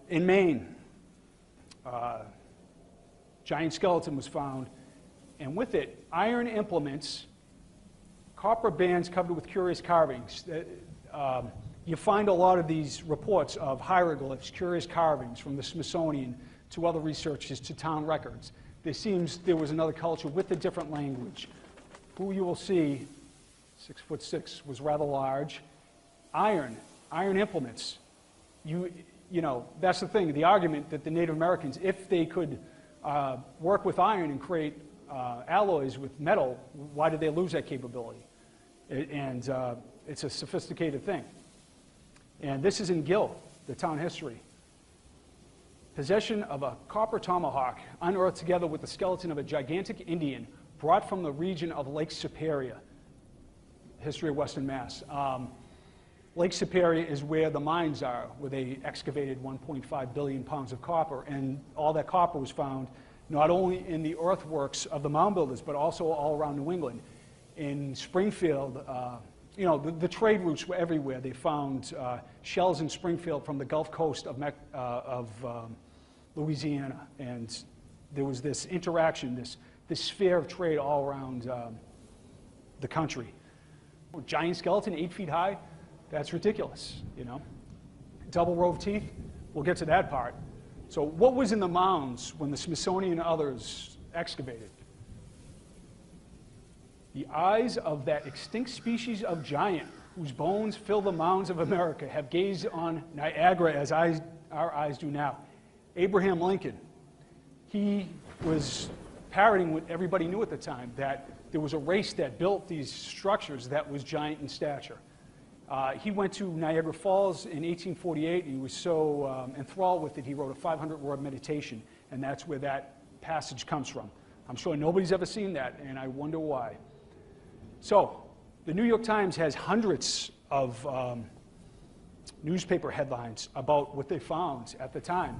In Maine, giant skeleton was found, and with it, iron implements, copper bands covered with curious carvings. You find a lot of these reports of hieroglyphs, curious carvings from the Smithsonian to other researchers to town records. There seems there was another culture with a different language. Who you will see, 6'6", was rather large. Iron implements. You know, that's the thing, the argument that the Native Americans, if they could work with iron and create alloys with metal, why did they lose that capability? It's a sophisticated thing. And this is in Gill, the town history. Possession of a copper tomahawk unearthed together with the skeleton of a gigantic Indian brought from the region of Lake Superior. History of Western Mass. Lake Superior is where the mines are, where they excavated 1.5 billion pounds of copper, and all that copper was found not only in the earthworks of the mound builders, but also all around New England. In Springfield, you know, the trade routes were everywhere. They found shells in Springfield from the Gulf Coast of Louisiana, and there was this interaction, this sphere of trade all around the country. Giant skeleton, 8 feet high, that's ridiculous, you know. Double row of teeth, we'll get to that part. So what was in the mounds when the Smithsonian and others excavated? The eyes of that extinct species of giant whose bones fill the mounds of America have gazed on Niagara as our eyes do now. Abraham Lincoln, he was parroting what everybody knew at the time, that there was a race that built these structures that was giant in stature. He went to Niagara Falls in 1848, and he was so enthralled with it, he wrote a 500-word meditation, and that's where that passage comes from. I'm sure nobody's ever seen that, and I wonder why. So, the New York Times has hundreds of newspaper headlines about what they found at the time.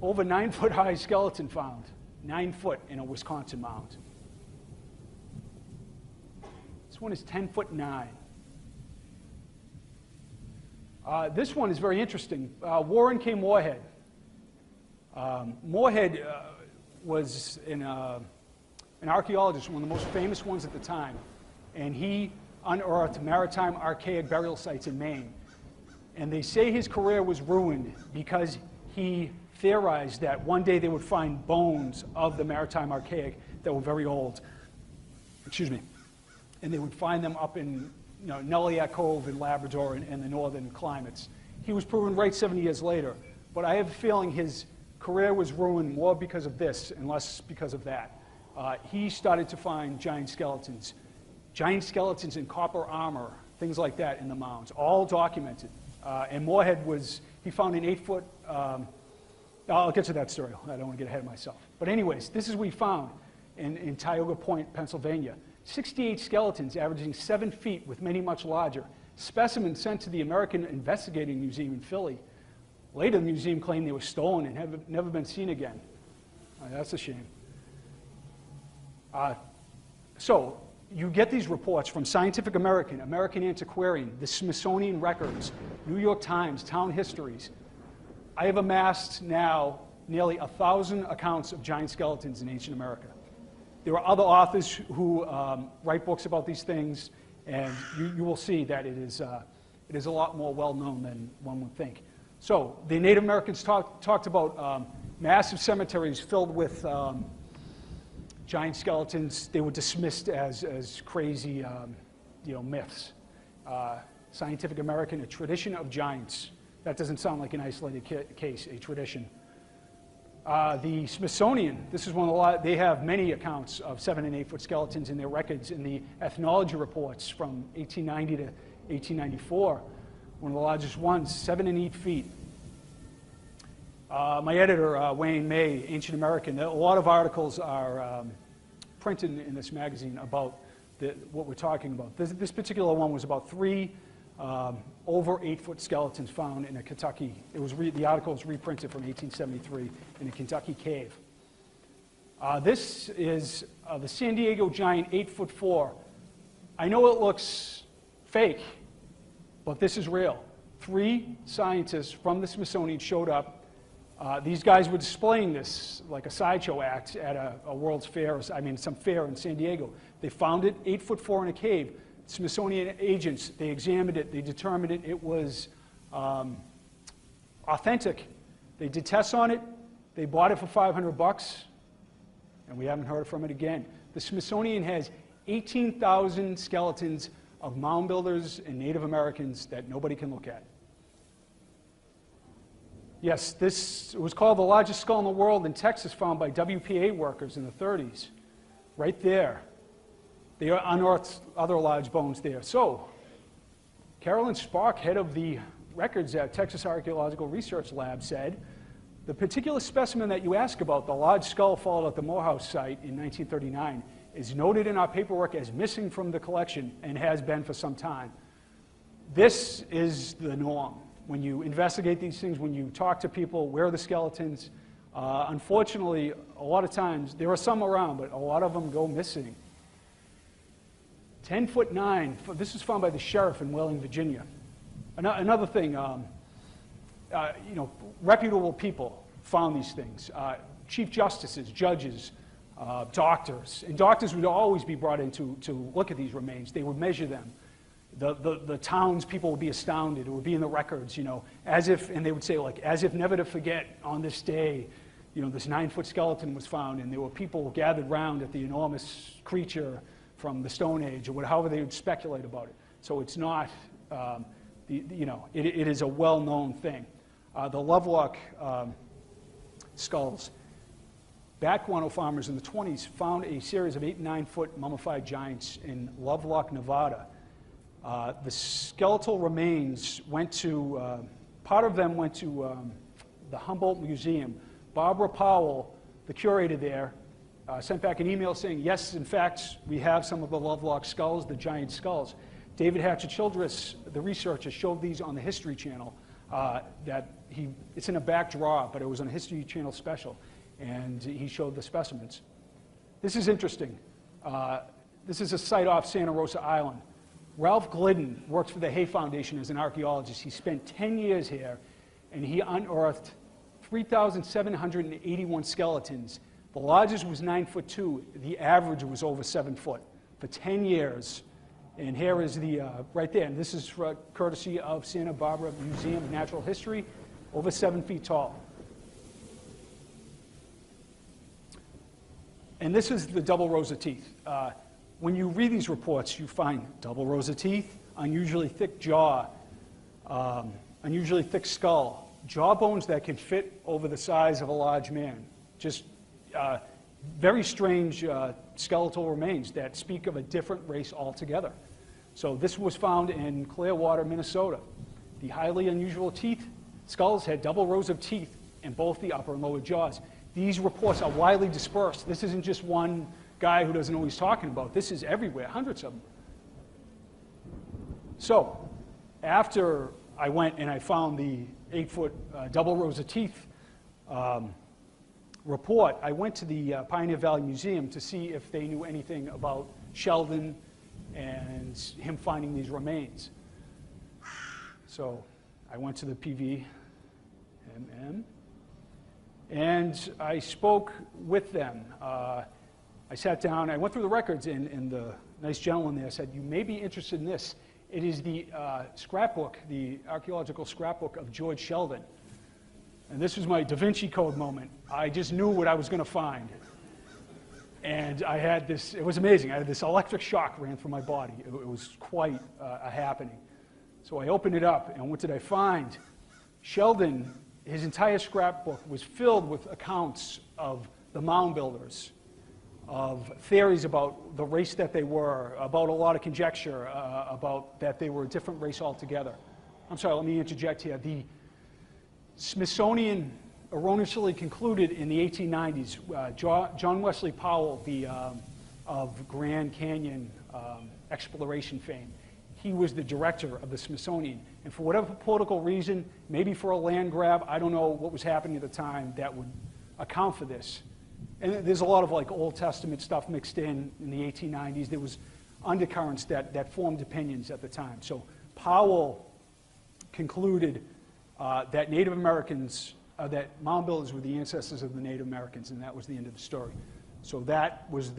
Over 9 foot high skeleton found, 9 foot in a Wisconsin mound. This one is 10'9". This one is very interesting. Warren K. Moorhead. Moorhead was an archaeologist, one of the most famous ones at the time, and he unearthed maritime archaic burial sites in Maine. And they say his career was ruined because he theorized that one day they would find bones of the maritime archaic that were very old. Excuse me. And they would find them up in Nulliac Cove in Labrador and the northern climates. He was proven right 70 years later, but I have a feeling his career was ruined more because of this and less because of that. He started to find giant skeletons in copper armor, things like that in the mounds, all documented. And Moorhead he found an 8 foot, I'll get to that story, I don't want to get ahead of myself. But anyways, this is what we found in Tioga Point, Pennsylvania. 68 skeletons averaging 7 feet with many much larger. Specimens sent to the American Investigating Museum in Philly. Later, the museum claimed they were stolen and have never been seen again. That's a shame. So you get these reports from Scientific American, American Antiquarian, the Smithsonian Records, New York Times, Town Histories. I have amassed now nearly 1,000 accounts of giant skeletons in ancient America. There are other authors who write books about these things, and you will see that it is a lot more well-known than one would think. So the Native Americans talked about massive cemeteries filled with giant skeletons. They were dismissed as crazy myths. Scientific American, a tradition of giants. That doesn't sound like an isolated case, a tradition. The Smithsonian, this is one of the lot, they have many accounts of 7 and 8 foot skeletons in their records in the ethnology reports from 1890 to 1894. One of the largest ones, 7 and 8 feet. My editor, Wayne May, Ancient American, a lot of articles are printed in this magazine about what we're talking about. This particular one was about 3 over 8 foot skeletons found in a Kentucky. The article was reprinted from 1873 in a Kentucky cave. This is the San Diego giant 8'4". I know it looks fake, but this is real. 3 scientists from the Smithsonian showed up. These guys were displaying this like a sideshow act at a World's Fair, some fair in San Diego. They found it, 8'4" in a cave. Smithsonian agents, they examined it, they determined it was authentic. They did tests on it, they bought it for $500, and we haven't heard from it again. The Smithsonian has 18,000 skeletons of mound builders and Native Americans that nobody can look at. Yes, this was called the largest skull in the world in Texas, found by WPA workers in the 30s. Right there. They unearthed other large bones there. So, Carolyn Spark, head of the records at Texas Archaeological Research Lab, said, the particular specimen that you ask about, the large skull found at the Morehouse site in 1939, is noted in our paperwork as missing from the collection and has been for some time. This is the norm. When you investigate these things, when you talk to people, where are the skeletons? Unfortunately, a lot of times, there are some around, but a lot of them go missing. 10'9", this was found by the sheriff in Wheeling, Virginia. Another thing, reputable people found these things. Chief justices, judges, doctors. And doctors would always be brought in to look at these remains. They would measure them. The townspeople would be astounded. It would be in the records, as if, and they would say, like, as if never to forget on this day, this 9-foot skeleton was found, and there were people gathered round at the enormous creature from the Stone Age, or however they would speculate about it. So it's not, it is a well-known thing. The Lovelock skulls. Bat guano farmers in the 20s found a series of 8 and 9-foot mummified giants in Lovelock, Nevada. The skeletal remains went to, part of them went to the Humboldt Museum. Barbara Powell, the curator there, sent back an email saying, yes, in fact, we have some of the Lovelock skulls, the giant skulls. David Hatcher Childress, the researcher, showed these on the History Channel. It's in a back drawer, but it was on a History Channel special, and he showed the specimens. This is interesting. This is a site off Santa Rosa Island. Ralph Glidden works for the Hay Foundation as an archaeologist. He spent 10 years here, and he unearthed 3,781 skeletons. The largest was 9'2". The average was over 7 foot for 10 years. And here is the, right there, and this is courtesy of Santa Barbara Museum of Natural History, over 7 feet tall. And this is the double rows of teeth. When you read these reports, you find double rows of teeth, unusually thick jaw, unusually thick skull, jaw bones that can fit over the size of a large man. Just very strange skeletal remains that speak of a different race altogether. So this was found in Clearwater, Minnesota. The highly unusual skulls had double rows of teeth in both the upper and lower jaws. These reports are widely dispersed. This isn't just one guy who doesn't know what he's talking about. This is everywhere, hundreds of them. So after I went and I found the 8-foot double rows of teeth report, I went to the Pioneer Valley Museum to see if they knew anything about Sheldon and him finding these remains. So I went to the PVMM, and I spoke with them. I sat down, I went through the records, and the nice gentleman there said, you may be interested in this. It is the scrapbook, the archaeological scrapbook of George Sheldon. And this was my Da Vinci Code moment. I just knew what I was going to find. And I had this, it was amazing. I had this electric shock ran through my body. It was quite a happening. So I opened it up, and what did I find? Sheldon, his entire scrapbook was filled with accounts of the mound builders, of theories about the race that they were, about a lot of conjecture about that they were a different race altogether. I'm sorry, let me interject here. The Smithsonian erroneously concluded in the 1890s, John Wesley Powell, of Grand Canyon exploration fame, he was the director of the Smithsonian. And for whatever political reason, maybe for a land grab, I don't know what was happening at the time that would account for this. And there's a lot of like Old Testament stuff mixed in the 1890s. There was undercurrents that formed opinions at the time. So Powell concluded that Native Americans, that mound builders were the ancestors of the Native Americans, and that was the end of the story. So that was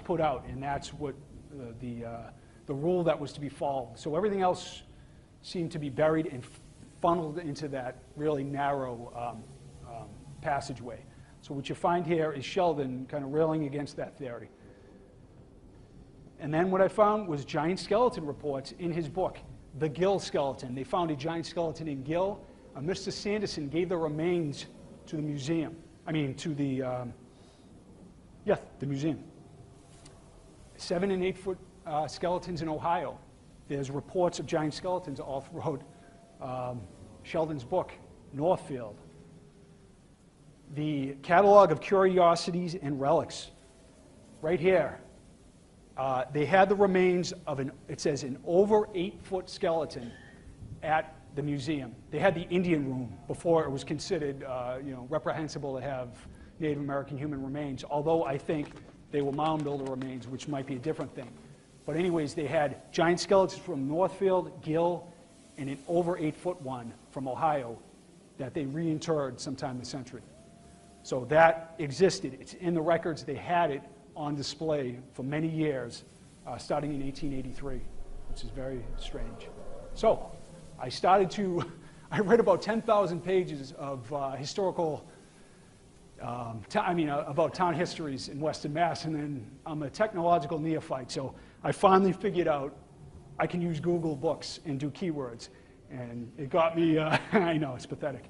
put out, and that's what the rule that was to be followed. So everything else seemed to be buried and funneled into that really narrow passageway. So what you find here is Sheldon kind of railing against that theory. And then what I found was giant skeleton reports in his book, The Gill Skeleton. They found a giant skeleton in Gill. Mr. Sanderson gave the remains to the museum. I mean, to the museum. 7 and 8 foot skeletons in Ohio. There's reports of giant skeletons all throughout Sheldon's book, Northfield. The catalog of curiosities and relics, right here. They had the remains of it says an over 8 foot skeleton at the museum. They had the Indian room before it was considered reprehensible to have Native American human remains, although I think they were mound builder remains, which might be a different thing. But anyways, they had giant skeletons from Northfield, Gill, and an over 8 foot one from Ohio that they reinterred sometime in the century. So that existed. It's in the records. They had it on display for many years, starting in 1883, which is very strange. So I read about 10,000 pages of historical, about town histories in Western Mass, and then I'm a technological neophyte, so I finally figured out I can use Google Books and do keywords, and it got me, I know, it's pathetic.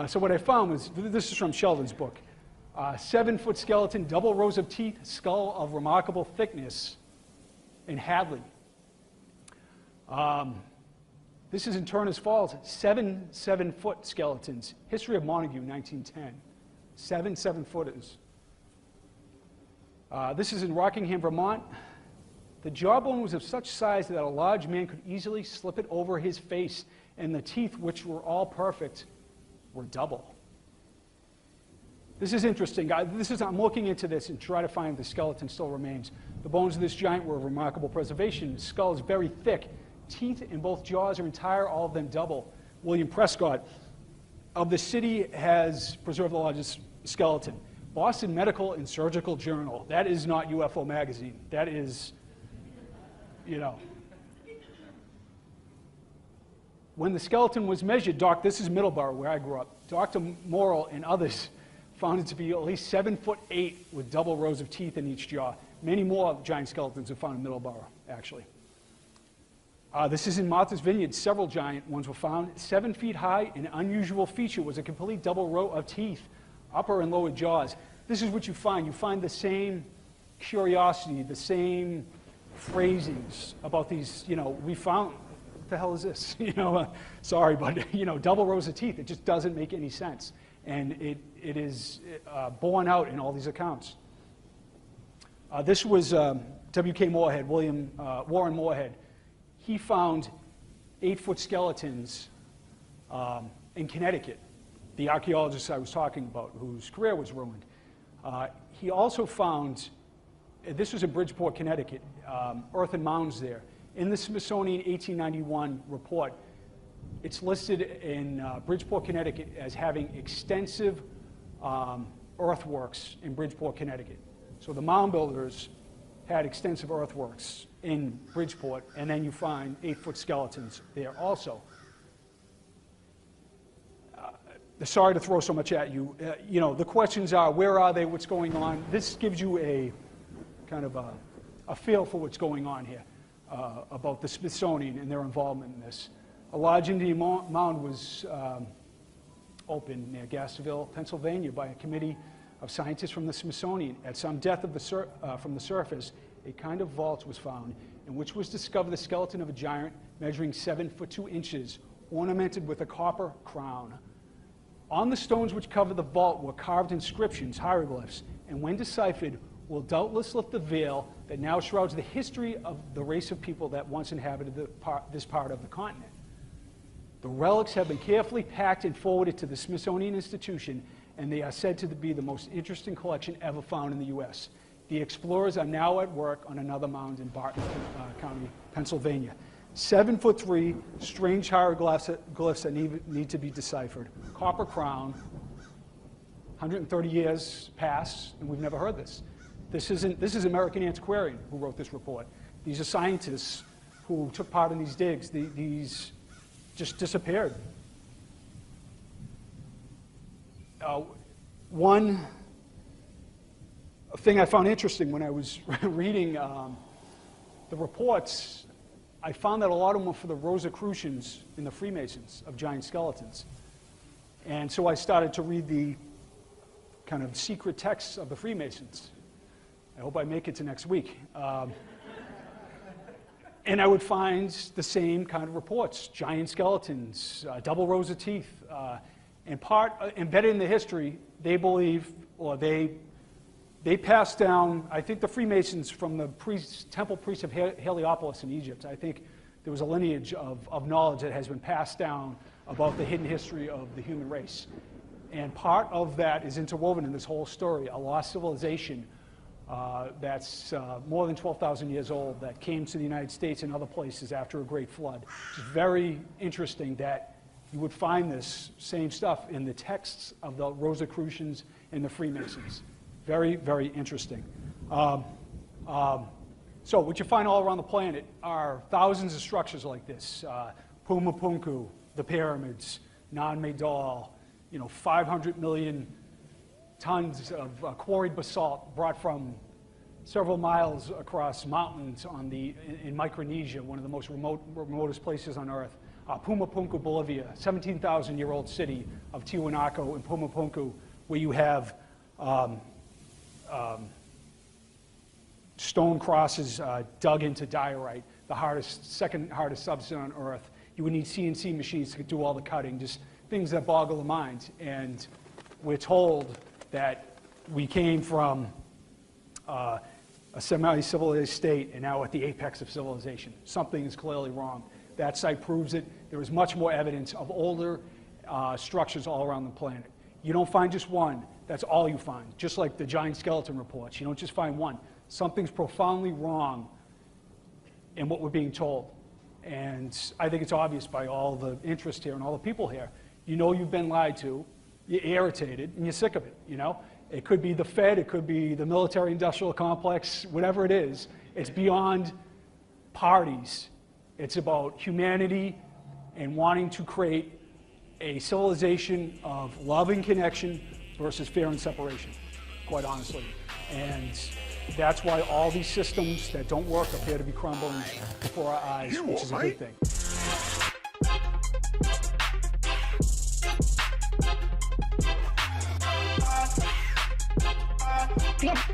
So what I found was, this is from Sheldon's book, 7 foot skeleton, double rows of teeth, skull of remarkable thickness in Hadley. This is in Turner's Falls, 7 7-foot skeletons. History of Montague, 1910. 7 7-footers. This is in Rockingham, Vermont. The jawbone was of such size that a large man could easily slip it over his face, and the teeth, which were all perfect, were double. This is interesting. I'm looking into this and try to find if the skeleton still remains. The bones of this giant were of remarkable preservation. The skull is very thick. Teeth in both jaws are entire, all of them double. William Prescott of the city has preserved the largest skeleton. Boston Medical and Surgical Journal. That is not UFO magazine. That is, When the skeleton was measured, this is Middleborough, where I grew up. Dr. Morrill and others found it to be at least 7'8" with double rows of teeth in each jaw. Many more giant skeletons are found in Middleborough, actually. This is in Martha's Vineyard. Several giant ones were found. 7 feet high, an unusual feature was a complete double row of teeth, upper and lower jaws. This is what you find. You find the same curiosity, the same phrasings about these, we found, what the hell is this? Sorry, but, double rows of teeth. It just doesn't make any sense. And it is borne out in all these accounts. This was W.K. Moorhead, Warren Moorhead. He found 8-foot skeletons in Connecticut, the archaeologist I was talking about, whose career was ruined. He also found, this was in Bridgeport, Connecticut, earthen mounds there. In the Smithsonian 1891 report, it's listed in Bridgeport, Connecticut as having extensive earthworks in Bridgeport, Connecticut. So the mound builders had extensive earthworks in Bridgeport, and then you find 8-foot skeletons there also. Sorry to throw so much at you. The questions are, where are they, what's going on? This gives you a kind of a feel for what's going on here about the Smithsonian and their involvement in this. A large Indian mound was opened near Gasterville, Pennsylvania, by a committee of scientists from the Smithsonian. At some depth from the surface, a kind of vault was found in which was discovered the skeleton of a giant measuring 7 foot 2 inches, ornamented with a copper crown. On the stones which covered the vault were carved inscriptions, hieroglyphs, and when deciphered, will doubtless lift the veil that now shrouds the history of the race of people that once inhabited this part of the continent. The relics have been carefully packed and forwarded to the Smithsonian Institution, and they are said to be the most interesting collection ever found in the U.S. The explorers are now at work on another mound in Barton County, Pennsylvania. 7'3", strange hieroglyphs that need to be deciphered. Copper crown. 130 years pass, and we've never heard this. This is American Antiquarian who wrote this report. These are scientists who took part in these digs. These just disappeared. One thing I found interesting when I was reading the reports, I found that a lot of them were for the Rosicrucians and the Freemasons of giant skeletons. And so I started to read the kind of secret texts of the Freemasons. I hope I make it to next week. And I would find the same kind of reports, giant skeletons, double rows of teeth. And embedded in the history, they believe, or they passed down, I think the Freemasons from the temple priests of Heliopolis in Egypt. I think there was a lineage of knowledge that has been passed down about the hidden history of the human race. And part of that is interwoven in this whole story, a lost civilization that's more than 12,000 years old that came to the United States and other places after a great flood. It's very interesting that you would find this same stuff in the texts of the Rosicrucians and the Freemasons. Very, very interesting. So what you find all around the planet are thousands of structures like this. Pumapunku, the pyramids, Nan-Madol, 500 million tons of quarried basalt brought from several miles across mountains in Micronesia, one of the most remotest places on Earth. Pumapunku, Bolivia, 17,000-year-old city of Tiwanaku in Pumapunku, where you have stone crosses dug into diorite, the second hardest substance on Earth. You would need CNC machines to do all the cutting, just things that boggle the mind. And we're told that we came from a semi-civilized state and now at the apex of civilization. Something is clearly wrong. That site proves it. There is much more evidence of older structures all around the planet. You don't find just one. That's all you find. Just like the giant skeleton reports. You don't just find one. Something's profoundly wrong in what we're being told. And I think it's obvious by all the interest here and all the people here. You know you've been lied to, you're irritated, and you're sick of it, It could be the Fed, it could be the military-industrial complex, whatever it is. It's beyond parties. It's about humanity and wanting to create a civilization of love and connection versus fear and separation, quite honestly. And that's why all these systems that don't work appear to be crumbling before our eyes, which is a good thing. Yes.